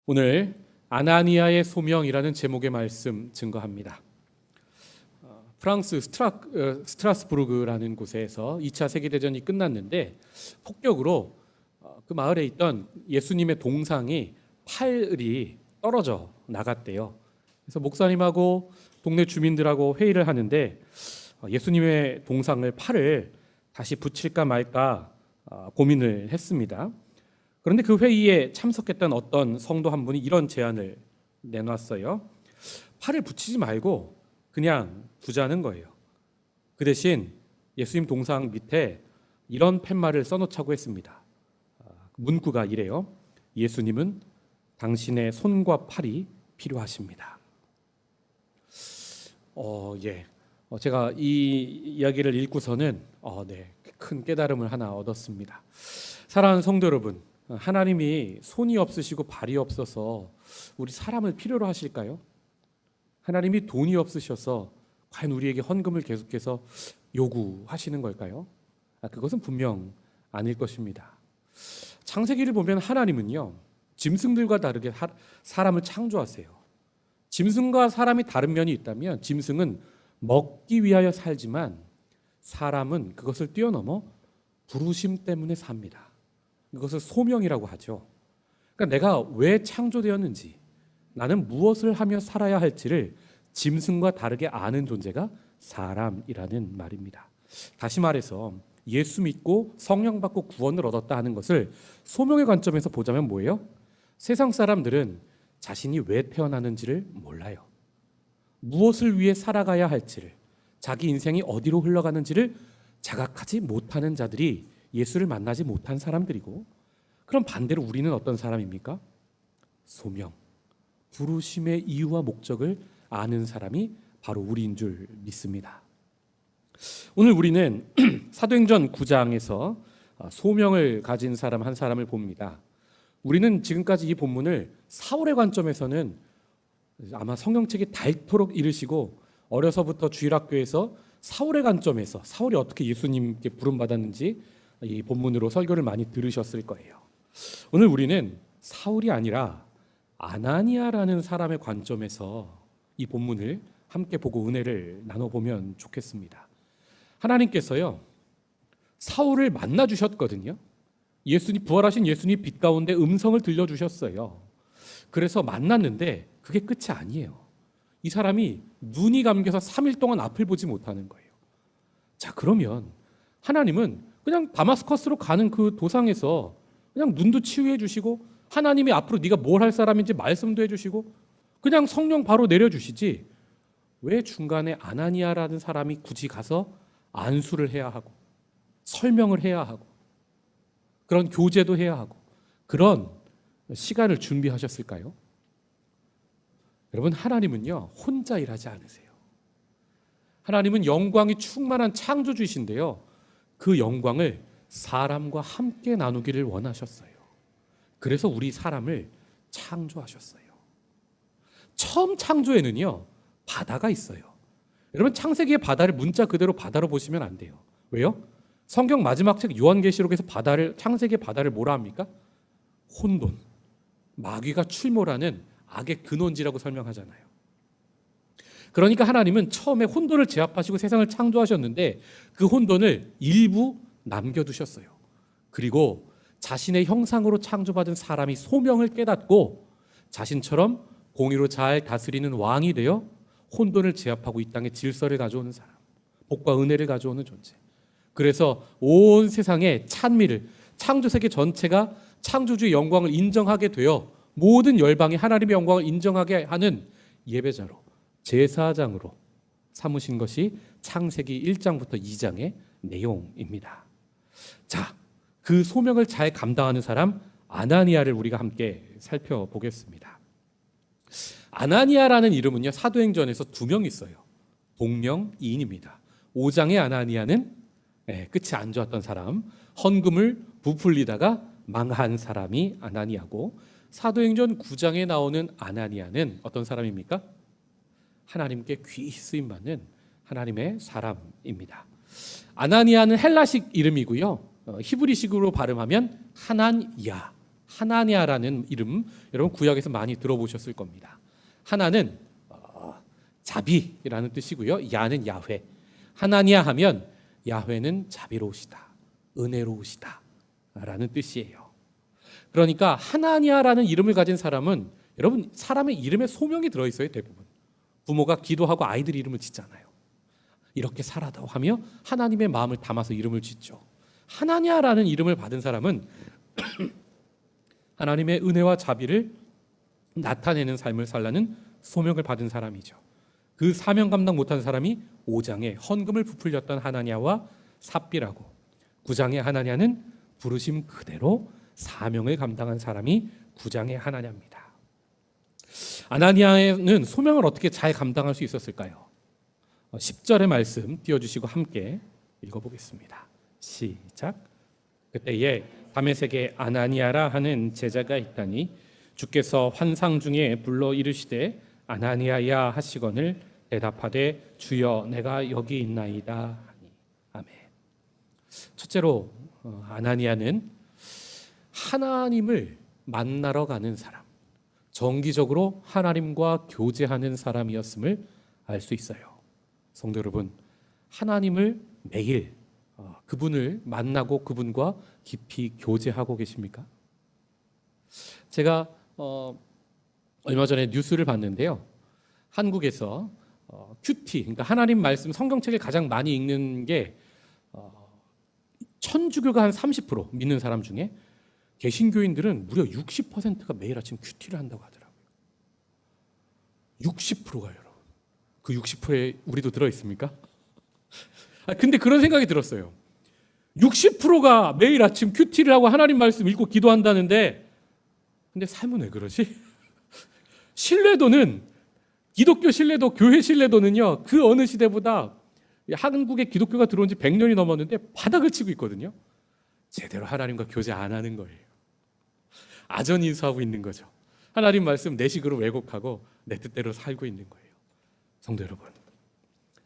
오늘 아나니아의 소명이라는 제목의 말씀 증거합니다. 프랑스 스트라스부르크라는 곳에서 2차 세계대전이 끝났는데 폭격으로 그 마을에 있던 예수님의 동상이 팔이 떨어져 나갔대요. 그래서 목사님하고 동네 주민들하고 회의를 하는데 예수님의 동상을 팔을 다시 붙일까 말까 고민을 했습니다. 그런데 그 회의에 참석했던 어떤 성도 한 분이 이런 제안을 내놨어요. 팔을 붙이지 말고 그냥 두자는 거예요. 그 대신 예수님 동상 밑에 이런 팻말을 써놓자고 했습니다. 문구가 이래요. 예수님은 당신의 손과 팔이 필요하십니다. 제가 이 이야기를 읽고서는 큰 깨달음을 하나 얻었습니다. 사랑하는 성도 여러분, 하나님이 손이 없으시고 발이 없어서 우리 사람을 필요로 하실까요? 하나님이 돈이 없으셔서 과연 우리에게 헌금을 계속해서 요구하시는 걸까요? 그것은 분명 아닐 것입니다. 창세기를 보면 하나님은요, 짐승들과 다르게 사람을 창조하세요. 짐승과 사람이 다른 면이 있다면 짐승은 먹기 위하여 살지만 사람은 그것을 뛰어넘어 부르심 때문에 삽니다. 이것을 소명이라고 하죠. 그러니까 내가 왜 창조되었는지, 나는 무엇을 하며 살아야 할지를 짐승과 다르게 아는 존재가 사람이라는 말입니다. 다시 말해서 예수 믿고 성령 받고 구원을 얻었다 하는 것을 소명의 관점에서 보자면 뭐예요? 세상 사람들은 자신이 왜 태어나는지를 몰라요. 무엇을 위해 살아가야 할지를, 자기 인생이 어디로 흘러가는지를 자각하지 못하는 자들이 예수를 만나지 못한 사람들이고, 그럼 반대로 우리는 어떤 사람입니까? 소명, 부르심의 이유와 목적을 아는 사람이 바로 우리인 줄 믿습니다. 오늘 우리는 사도행전 9장에서 소명을 가진 사람 한 사람을 봅니다. 우리는 지금까지 이 본문을 사울의 관점에서는 아마 성경책이 닳도록 읽으시고 어려서부터 주일학교에서 사울의 관점에서 사울이 어떻게 예수님께 부름받았는지 이 본문으로 설교를 많이 들으셨을 거예요. 오늘 우리는 사울이 아니라 아나니아라는 사람의 관점에서 이 본문을 함께 보고 은혜를 나눠보면 좋겠습니다. 하나님께서요, 사울을 만나 주셨거든요. 부활하신 예수님 빛 가운데 음성을 들려주셨어요. 그래서 만났는데 그게 끝이 아니에요. 이 사람이 눈이 감겨서 3일 동안 앞을 보지 못하는 거예요. 자, 그러면 하나님은 그냥 다마스커스로 가는 그 도상에서 그냥 눈도 치유해 주시고, 하나님이 앞으로 네가 뭘 할 사람인지 말씀도 해주시고, 그냥 성령 바로 내려주시지, 왜 중간에 아나니아라는 사람이 굳이 가서 안수를 해야 하고 설명을 해야 하고 그런 교제도 해야 하고 그런 시간을 준비하셨을까요? 여러분, 하나님은요, 혼자 일하지 않으세요. 하나님은 영광이 충만한 창조주이신데요, 그 영광을 사람과 함께 나누기를 원하셨어요. 그래서 우리 사람을 창조하셨어요. 처음 창조에는요, 바다가 있어요. 여러분, 창세기의 바다를 문자 그대로 바다로 보시면 안 돼요. 왜요? 성경 마지막 책 요한계시록에서 창세기의 바다를 뭐라 합니까? 혼돈, 마귀가 출몰하는 악의 근원지라고 설명하잖아요. 그러니까 하나님은 처음에 혼돈을 제압하시고 세상을 창조하셨는데 그 혼돈을 일부 남겨두셨어요. 그리고 자신의 형상으로 창조받은 사람이 소명을 깨닫고 자신처럼 공의로 잘 다스리는 왕이 되어 혼돈을 제압하고 이 땅에 질서를 가져오는 사람, 복과 은혜를 가져오는 존재. 그래서 온 세상의 찬미를, 창조세계 전체가 창조주의 영광을 인정하게 되어 모든 열방이 하나님의 영광을 인정하게 하는 예배자로, 제사장으로 삼으신 것이 창세기 1장부터 2장의 내용입니다. 자, 그 소명을 잘 감당하는 사람 아나니아를 우리가 함께 살펴보겠습니다. 아나니아라는 이름은요, 사도행전에서 2명 있어요. 동명이인입니다. 5장의 아나니아는 끝이 안 좋았던 사람, 헌금을 부풀리다가 망한 사람이 아나니아고, 사도행전 9장에 나오는 아나니아는 어떤 사람입니까? 하나님께 귀히 쓰임받는 하나님의 사람입니다. 아나니아는 헬라식 이름이고요, 히브리식으로 발음하면 하난야, 하나냐라는 이름, 여러분 구약에서 많이 들어보셨을 겁니다. 하나는 자비라는 뜻이고요. 야는 야훼. 하나냐 하면 야훼는 자비로우시다, 은혜로우시다 라는 뜻이에요. 그러니까 하나냐라는 이름을 가진 사람은, 여러분 사람의 이름에 소명이 들어있어요. 대부분 부모가 기도하고 아이들 이름을 짓잖아요. 이렇게 살아다 하며 하나님의 마음을 담아서 이름을 짓죠. 하나냐라는 이름을 받은 사람은 하나님의 은혜와 자비를 나타내는 삶을 살라는 소명을 받은 사람이죠. 그 사명 감당 못한 사람이 5장에 헌금을 부풀렸던 하나냐와 삽비라고, 9장의 하나냐는 부르심 그대로 사명을 감당한 사람이 9장의 하나냐입니다. 아나니아는 소명을 어떻게 잘 감당할 수 있었을까요? 10절의 말씀 띄워주시고 함께 읽어보겠습니다. 시작. 그때에 다메섹에 아나니아라 하는 제자가 있다니 주께서 환상 중에 불러 이르시되 아나니아야 하시거늘 대답하되 주여 내가 여기 있나이다 하니. 아멘. 첫째로 아나니아는 하나님을 만나러 가는 사람, 정기적으로 하나님과 교제하는 사람이었음을 알 수 있어요. 성도 여러분, 하나님을 매일 그분을 만나고 그분과 깊이 교제하고 계십니까? 제가 얼마 전에 뉴스를 봤는데요. 한국에서 큐티, 그러니까 하나님 말씀 성경책을 가장 많이 읽는 게 천주교가 한 30% 믿는 사람 중에 개신교인들은 무려 60%가 매일 아침 큐티를 한다고 하더라고요. 60%가 여러분. 그 60%에 우리도 들어 있습니까? 근데 그런 생각이 들었어요. 60%가 매일 아침 큐티를 하고 하나님 말씀 읽고 기도한다는데, 근데 삶은 왜 그러지? 신뢰도는, 기독교 신뢰도, 교회 신뢰도는요, 그 어느 시대보다, 한국에 기독교가 들어온 지 100년이 넘었는데 바닥을 치고 있거든요. 제대로 하나님과 교제 안 하는 거예요. 아전인수하고 있는 거죠. 하나님 말씀 내 식으로 왜곡하고 내 뜻대로 살고 있는 거예요. 성도 여러분,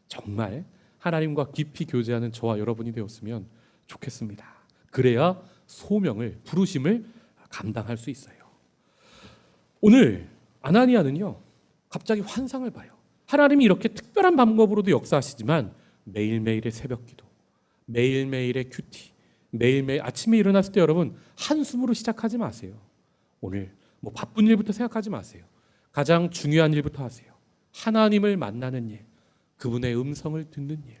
정말 하나님과 깊이 교제하는 저와 여러분이 되었으면 좋겠습니다. 그래야 소명을, 부르심을 감당할 수 있어요. 오늘 아나니아는요, 갑자기 환상을 봐요. 하나님이 이렇게 특별한 방법으로도 역사하시지만 매일매일의 새벽기도, 매일매일의 큐티, 매일매일 아침에 일어났을 때 여러분 한숨으로 시작하지 마세요. 오늘 뭐 바쁜 일부터 생각하지 마세요. 가장 중요한 일부터 하세요. 하나님을 만나는 일, 그분의 음성을 듣는 일,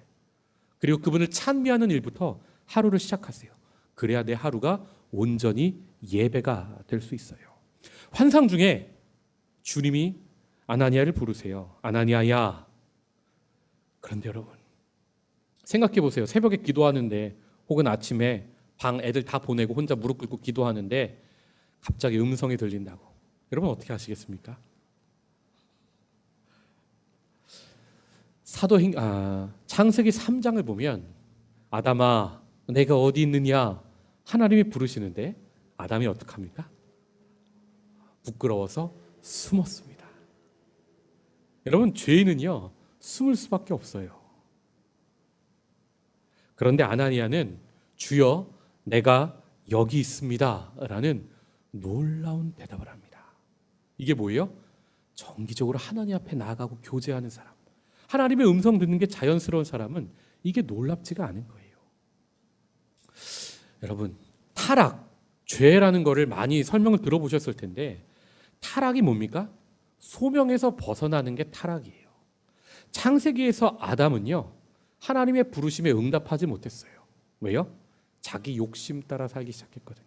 그리고 그분을 찬미하는 일부터 하루를 시작하세요. 그래야 내 하루가 온전히 예배가 될 수 있어요. 환상 중에 주님이 아나니아를 부르세요. 아나니아야. 그런데 여러분 생각해 보세요. 새벽에 기도하는데, 혹은 아침에 방 애들 다 보내고 혼자 무릎 꿇고 기도하는데 갑자기 음성이 들린다고. 여러분 어떻게 하시겠습니까? 창세기 3장을 보면 아담아 내가 어디 있느냐 하나님이 부르시는데 아담이 어떡합니까? 부끄러워서 숨었습니다. 여러분 죄인은요 숨을 수밖에 없어요. 그런데 아나니아는 주여 내가 여기 있습니다 라는 놀라운 대답을 합니다. 이게 뭐예요? 정기적으로 하나님 앞에 나아가고 교제하는 사람, 하나님의 음성 듣는 게 자연스러운 사람은 이게 놀랍지가 않은 거예요. 여러분 타락, 죄라는 거를 많이 설명을 들어보셨을 텐데 타락이 뭡니까? 소명에서 벗어나는 게 타락이에요. 창세기에서 아담은요 하나님의 부르심에 응답하지 못했어요. 왜요? 자기 욕심 따라 살기 시작했거든요.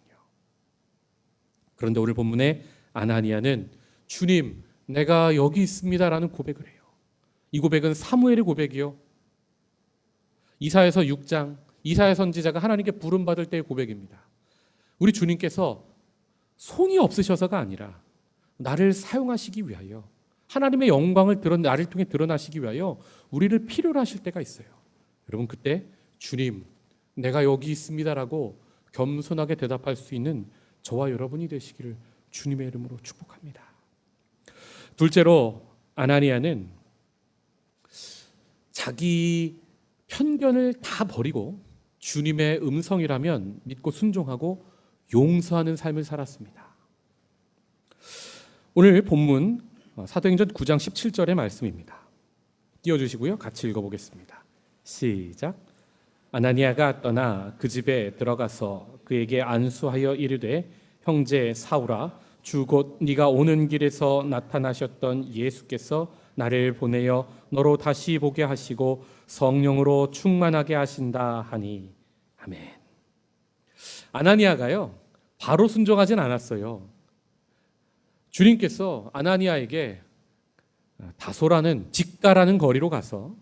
그런데 오늘 본문에 아나니아는 주님 내가 여기 있습니다라는 고백을 해요. 이 고백은 사무엘의 고백이요, 이사야서 6장 이사야 선지자가 하나님께 부름받을 때의 고백입니다. 우리 주님께서 손이 없으셔서가 아니라 나를 사용하시기 위하여, 하나님의 영광을 나를 통해 드러나시기 위하여 우리를 필요로 하실 때가 있어요. 여러분 그때 주님 내가 여기 있습니다라고 겸손하게 대답할 수 있는 저와 여러분이 되시기를 주님의 이름으로 축복합니다. 둘째로 아나니아는 자기 편견을 다 버리고 주님의 음성이라면 믿고 순종하고 용서하는 삶을 살았습니다. 오늘 본문 사도행전 9장 17절의 말씀입니다. 띄워주시고요. 같이 읽어보겠습니다. 시작. 아나니아가 떠나 그 집에 들어가서 그에게 안수하여 이르되 형제 사울아 주 곧 네가 오는 길에서 나타나셨던 예수께서 나를 보내어 너로 다시 보게 하시고 성령으로 충만하게 하신다 하니 아멘. 아나니아가요 바로 순종하진 않았어요. 주님께서 아나니아에게 다소라는 직가라는 거리로 가서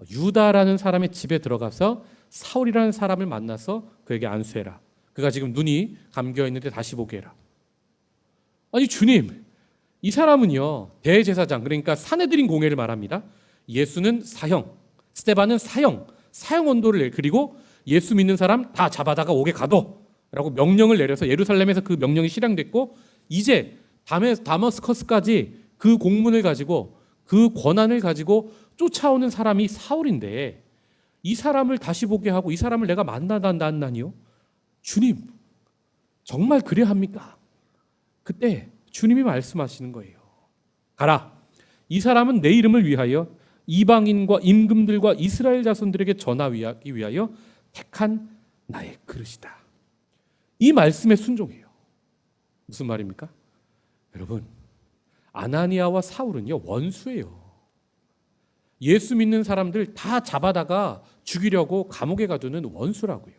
유다라는 사람의 집에 들어가서 사울이라는 사람을 만나서 그에게 안수해라. 그가 지금 눈이 감겨 있는데 다시 보게 해라. 아니 주님, 이 사람은요 대제사장, 그러니까 사내들인 공회를 말합니다. 예수는 사형, 스데반은 사형 언도를 내, 그리고 예수 믿는 사람 다 잡아다가 옥에 가둬라고 명령을 내려서 예루살렘에서 그 명령이 실행됐고 이제 다마스커스까지 그 공문을 가지고 그 권한을 가지고 쫓아오는 사람이 사울인데 이 사람을 다시 보게 하고 이 사람을 내가 만나다니요? 주님, 정말 그래야 합니까? 그때 주님이 말씀하시는 거예요. 가라. 이 사람은 내 이름을 위하여 이방인과 임금들과 이스라엘 자손들에게 전하기 위하여 택한 나의 그릇이다. 이 말씀에 순종해요. 무슨 말입니까? 여러분, 아나니아와 사울은요 원수예요. 예수 믿는 사람들 다 잡아다가 죽이려고 감옥에 가두는 원수라고요.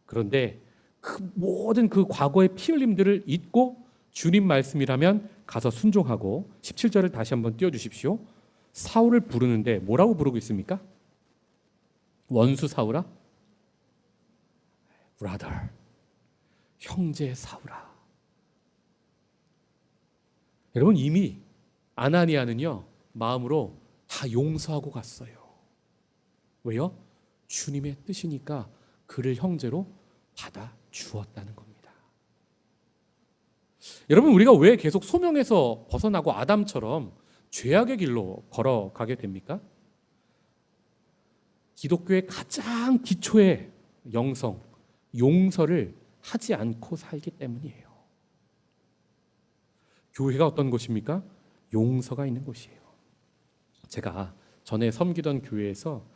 그런데 그 모든 그 과거의 피 흘림들을 잊고 주님 말씀이라면 가서 순종하고 17절을 다시 한번 띄워주십시오. 사울을 부르는데 뭐라고 부르고 있습니까? 원수 사울아? brother, 형제 사울아. 여러분 이미 아나니아는요 마음으로 다 용서하고 갔어요. 왜요? 주님의 뜻이니까 그를 형제로 받아 주었다는 겁니다. 여러분 우리가 왜 계속 소명에서 벗어나고 아담처럼 죄악의 길로 걸어가게 됩니까? 기독교의 가장 기초의 영성, 용서를 하지 않고 살기 때문이에요. 교회가 어떤 곳입니까? 용서가 있는 곳이에요. 제가 전에 섬기던 교회에서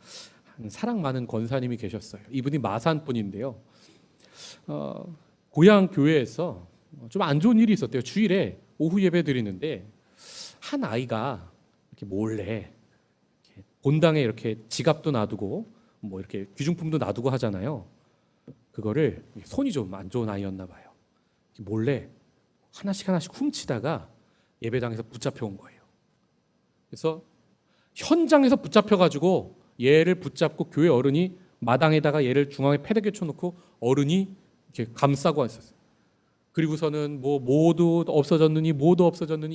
사랑 많은 권사님이 계셨어요. 이분이 마산 분인데요. 고향 교회에서 좀 안 좋은 일이 있었대요. 주일에 오후 예배 드리는데 한 아이가 이렇게 몰래 이렇게 본당에 이렇게 지갑도 놔두고 뭐 이렇게 귀중품도 놔두고 하잖아요. 그거를 손이 좀 안 좋은 아이였나 봐요. 몰래 하나씩 훔치다가 예배당에서 붙잡혀 온 거예요. 그래서 현장에서 붙잡혀가지고 얘를 붙잡고 교회 어른이 마당에다가 얘를 중앙에 패대기에 쳐놓고 어른이 이렇게 감싸고 왔었어요. 그리고서는 뭐 모두 없어졌느니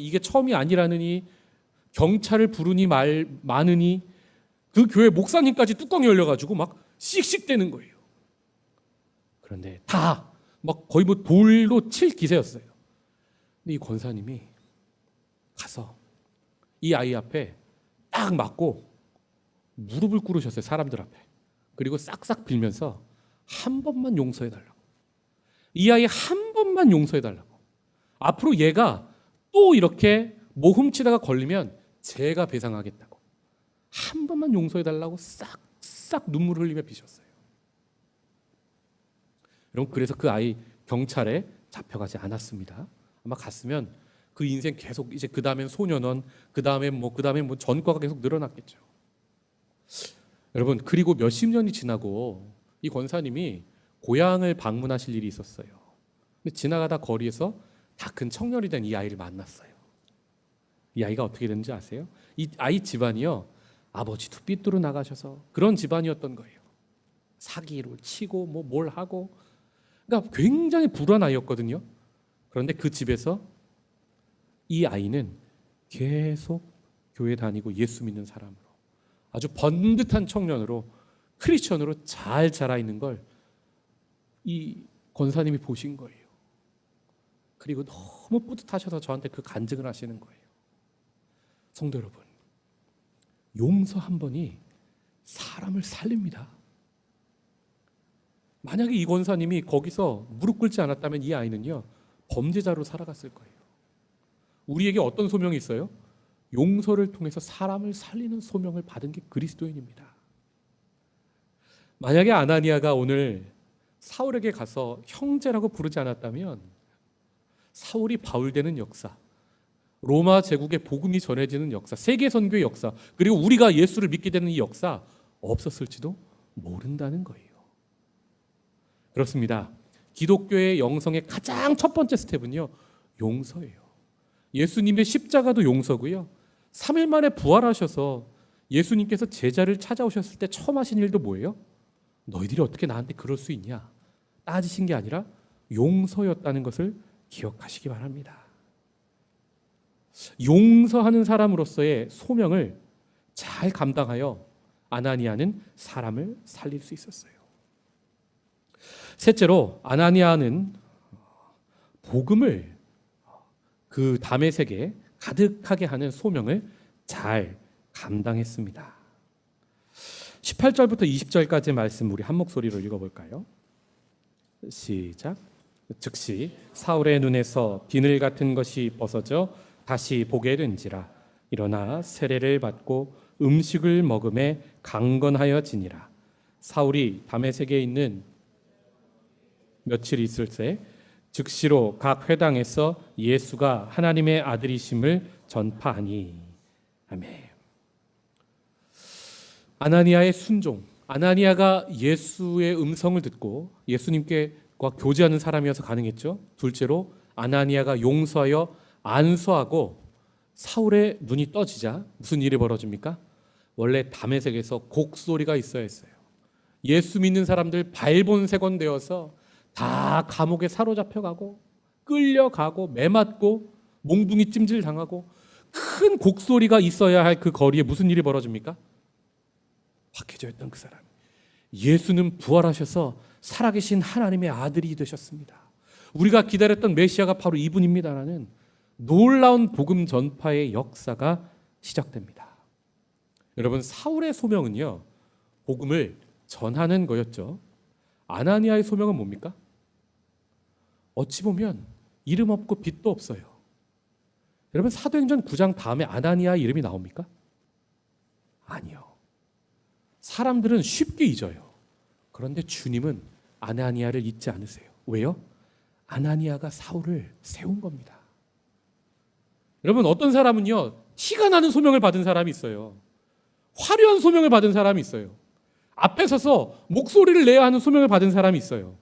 이게 처음이 아니라느니 경찰을 부르니 많으니 그 교회 목사님까지 뚜껑이 열려가지고 막 씩씩대는 거예요. 그런데 다 막 거의 뭐 돌로 칠 기세였어요. 근데 이 권사님이 가서 이 아이 앞에 딱 맞고 무릎을 꿇으셨어요. 사람들 앞에. 그리고 싹싹 빌면서 한 번만 용서해달라고. 이 아이 한 번만 용서해달라고. 앞으로 얘가 또 이렇게 뭐 훔치다가 걸리면 제가 배상하겠다고. 한 번만 용서해달라고 싹싹 눈물 흘리며 비셨어요. 여러분 그래서 그 아이 경찰에 잡혀가지 않았습니다. 아마 갔으면 그 인생 계속 이제 그 다음엔 소년원, 그 다음엔 뭐 전과가 계속 늘어났겠죠. 여러분 그리고 몇십 년이 지나고 이 권사님이 고향을 방문하실 일이 있었어요. 근데 지나가다 거리에서 다 큰 청년이 된 이 아이를 만났어요. 이 아이가 어떻게 됐는지 아세요? 이 아이 집안이요 아버지도 삐뚤어 나가셔서 그런 집안이었던 거예요. 사기를 치고 뭐 뭘 하고, 그러니까 굉장히 불우한 아이였거든요. 그런데 그 집에서 이 아이는 계속 교회 다니고 예수 믿는 사람으로 아주 번듯한 청년으로 크리스천으로 잘 자라 있는 걸 이 권사님이 보신 거예요. 그리고 너무 뿌듯하셔서 저한테 그 간증을 하시는 거예요. 성도 여러분, 용서 한 번이 사람을 살립니다. 만약에 이 권사님이 거기서 무릎 꿇지 않았다면 이 아이는요 범죄자로 살아갔을 거예요. 우리에게 어떤 소명이 있어요? 용서를 통해서 사람을 살리는 소명을 받은 게 그리스도인입니다. 만약에 아나니아가 오늘 사울에게 가서 형제라고 부르지 않았다면 사울이 바울되는 역사, 로마 제국의 복음이 전해지는 역사, 세계 선교의 역사, 그리고 우리가 예수를 믿게 되는 이 역사 없었을지도 모른다는 거예요. 그렇습니다. 기독교의 영성의 가장 첫 번째 스텝은요, 용서예요. 예수님의 십자가도 용서고요. 3일 만에 부활하셔서 예수님께서 제자를 찾아오셨을 때 처음 하신 일도 뭐예요? 너희들이 어떻게 나한테 그럴 수 있냐? 따지신 게 아니라 용서였다는 것을 기억하시기 바랍니다. 용서하는 사람으로서의 소명을 잘 감당하여 아나니아는 사람을 살릴 수 있었어요. 셋째로 아나니아는 복음을 그 다메섹에 가득하게 하는 소명을 잘 감당했습니다. 18절부터 20절까지의 말씀 우리 한 목소리로 읽어볼까요? 시작. 즉시 사울의 눈에서 비늘 같은 것이 벗어져 다시 보게 된지라. 일어나 세례를 받고 음식을 먹음에 강건하여지니라. 사울이 다메섹에 있는 며칠 있을 때 즉시로 각 회당에서 예수가 하나님의 아들이심을 전파하니. 아멘. 아나니아의 순종. 아나니아가 예수의 음성을 듣고 예수님과 교제하는 사람이어서 가능했죠. 둘째로 아나니아가 용서하여 안수하고 사울의 눈이 떠지자 무슨 일이 벌어집니까? 원래 다메섹에서 곡소리가 있어야 했어요. 예수 믿는 사람들 발본색원되어서 다 감옥에 사로잡혀가고 끌려가고 매맞고 몽둥이 찜질 당하고 큰 곡소리가 있어야 할 그 거리에 무슨 일이 벌어집니까? 박해져 있던 그 사람, 예수는 부활하셔서 살아계신 하나님의 아들이 되셨습니다. 우리가 기다렸던 메시아가 바로 이분입니다라는 놀라운 복음 전파의 역사가 시작됩니다. 여러분, 사울의 소명은요, 복음을 전하는 거였죠. 아나니아의 소명은 뭡니까? 어찌 보면 이름 없고 빛도 없어요. 여러분, 사도행전 9장 다음에 아나니아 이름이 나옵니까? 아니요. 사람들은 쉽게 잊어요. 그런데 주님은 아나니아를 잊지 않으세요. 왜요? 아나니아가 사울을 세운 겁니다. 여러분, 어떤 사람은요, 티가 나는 소명을 받은 사람이 있어요. 화려한 소명을 받은 사람이 있어요. 앞에 서서 목소리를 내야 하는 소명을 받은 사람이 있어요.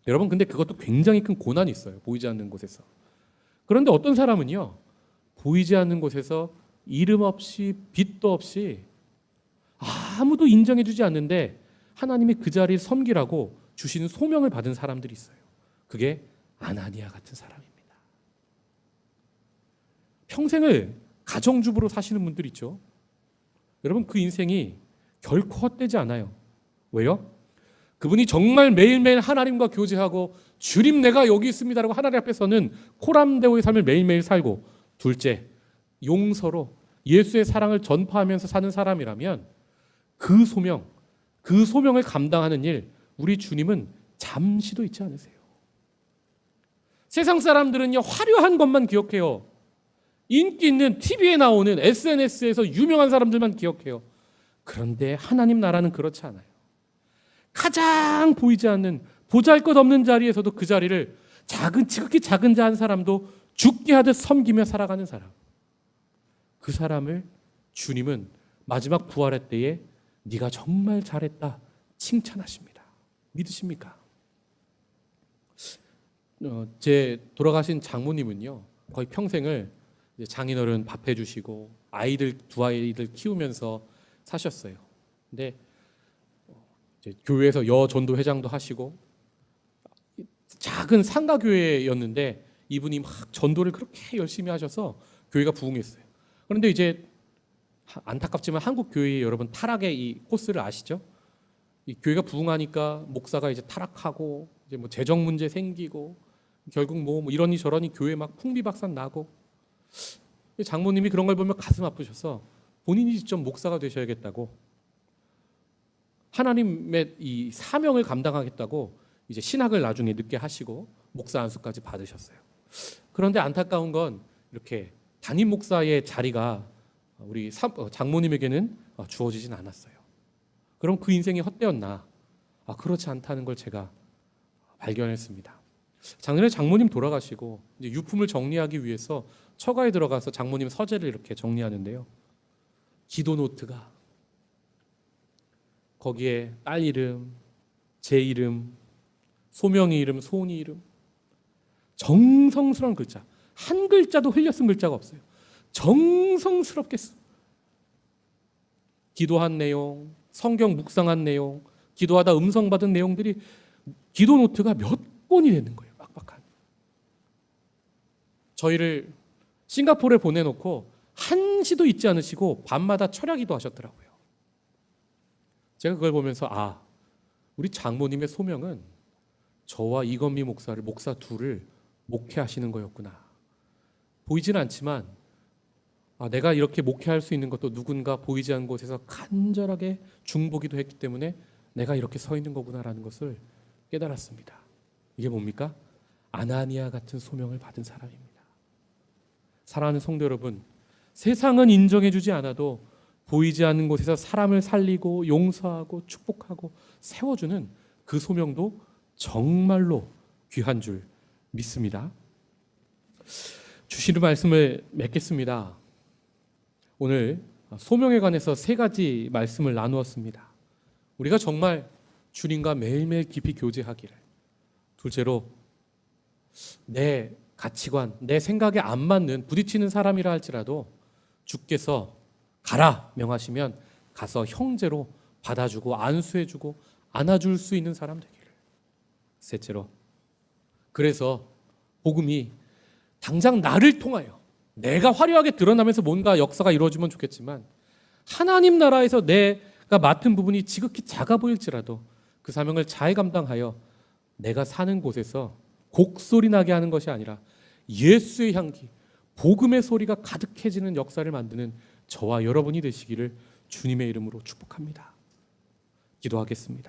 여러분, 근데 그것도 굉장히 큰 고난이 있어요. 보이지 않는 곳에서. 그런데 어떤 사람은요, 보이지 않는 곳에서 이름 없이 빛도 없이 아무도 인정해주지 않는데 하나님이 그 자리를 섬기라고 주시는 소명을 받은 사람들이 있어요. 그게 아나니아 같은 사람입니다. 평생을 가정주부로 사시는 분들 있죠. 여러분, 그 인생이 결코 헛되지 않아요. 왜요? 그분이 정말 매일매일 하나님과 교제하고 주님 내가 여기 있습니다라고 하나님 앞에서는 코람데오의 삶을 매일매일 살고, 둘째, 용서로 예수의 사랑을 전파하면서 사는 사람이라면 그 소명을 감당하는 일, 우리 주님은 잠시도 잊지 않으세요. 세상 사람들은요, 화려한 것만 기억해요. 인기 있는 TV에 나오는 SNS에서 유명한 사람들만 기억해요. 그런데 하나님 나라는 그렇지 않아요. 가장 보이지 않는 보잘것없는 자리에서도 그 자리를 지극히 작은 자 한 사람도 죽게 하듯 섬기며 살아가는 사람, 그 사람을 주님은 마지막 부활의 때에 네가 정말 잘했다 칭찬하십니다. 믿으십니까? 제 돌아가신 장모님은요, 거의 평생을 장인어른 밥 해주시고 두 아이들 키우면서 사셨어요. 근데 이제 교회에서 여전도 회장도 하시고 작은 상가교회였는데 이분이 막 전도를 그렇게 열심히 하셔서 교회가 부흥했어요. 그런데 이제 안타깝지만 한국 교회 여러분 타락의 이 코스를 아시죠? 이 교회가 부흥하니까 목사가 이제 타락하고 이제 뭐 재정 문제 생기고 결국 뭐 이러니 저러니 교회 막 풍비박산 나고, 장모님이 그런 걸 보면 가슴 아프셔서 본인이 직접 목사가 되셔야겠다고, 하나님의 이 사명을 감당하겠다고 이제 신학을 나중에 늦게 하시고 목사 안수까지 받으셨어요. 그런데 안타까운 건 이렇게 담임 목사의 자리가 우리 장모님에게는 주어지진 않았어요. 그럼 그 인생이 헛되었나? 그렇지 않다는 걸 제가 발견했습니다. 작년에 장모님 돌아가시고 이제 유품을 정리하기 위해서 처가에 들어가서 장모님 서재를 이렇게 정리하는데요. 기도 노트가 거기에 딸 이름, 제 이름, 소명이 이름, 소은이 이름, 정성스러운 글자, 한 글자도 흘려 쓴 글자가 없어요. 정성스럽게 기도한 내용, 성경 묵상한 내용, 기도하다 음성 받은 내용들이 기도 노트가 몇 권이 되는 거예요. 빡빡한. 저희를 싱가포르에 보내놓고 한시도 잊지 않으시고 밤마다 철야기도 하셨더라고요. 제가 그걸 보면서 우리 장모님의 소명은 저와 이건미 목사를, 목사 둘을 목회하시는 거였구나. 보이지는 않지만 내가 이렇게 목회할 수 있는 것도 누군가 보이지 않는 곳에서 간절하게 중보기도 했기 때문에 내가 이렇게 서 있는 거구나라는 것을 깨달았습니다. 이게 뭡니까? 아나니아 같은 소명을 받은 사람입니다. 사랑하는 성도 여러분, 세상은 인정해주지 않아도 보이지 않는 곳에서 사람을 살리고 용서하고 축복하고 세워주는 그 소명도 정말로 귀한 줄 믿습니다. 주시는 말씀을 맺겠습니다. 오늘 소명에 관해서 3가지 말씀을 나누었습니다. 우리가 정말 주님과 매일매일 깊이 교제하기를, 둘째로 내 가치관, 내 생각에 안 맞는 부딪히는 사람이라 할지라도 주께서 가라 명하시면 가서 형제로 받아주고 안수해주고 안아줄 수 있는 사람 되기를. 셋째로, 그래서 복음이 당장 나를 통하여 내가 화려하게 드러나면서 뭔가 역사가 이루어지면 좋겠지만 하나님 나라에서 내가 맡은 부분이 지극히 작아 보일지라도 그 사명을 잘 감당하여 내가 사는 곳에서 곡소리 나게 하는 것이 아니라 예수의 향기, 복음의 소리가 가득해지는 역사를 만드는 저와 여러분이 되시기를 주님의 이름으로 축복합니다. 기도하겠습니다.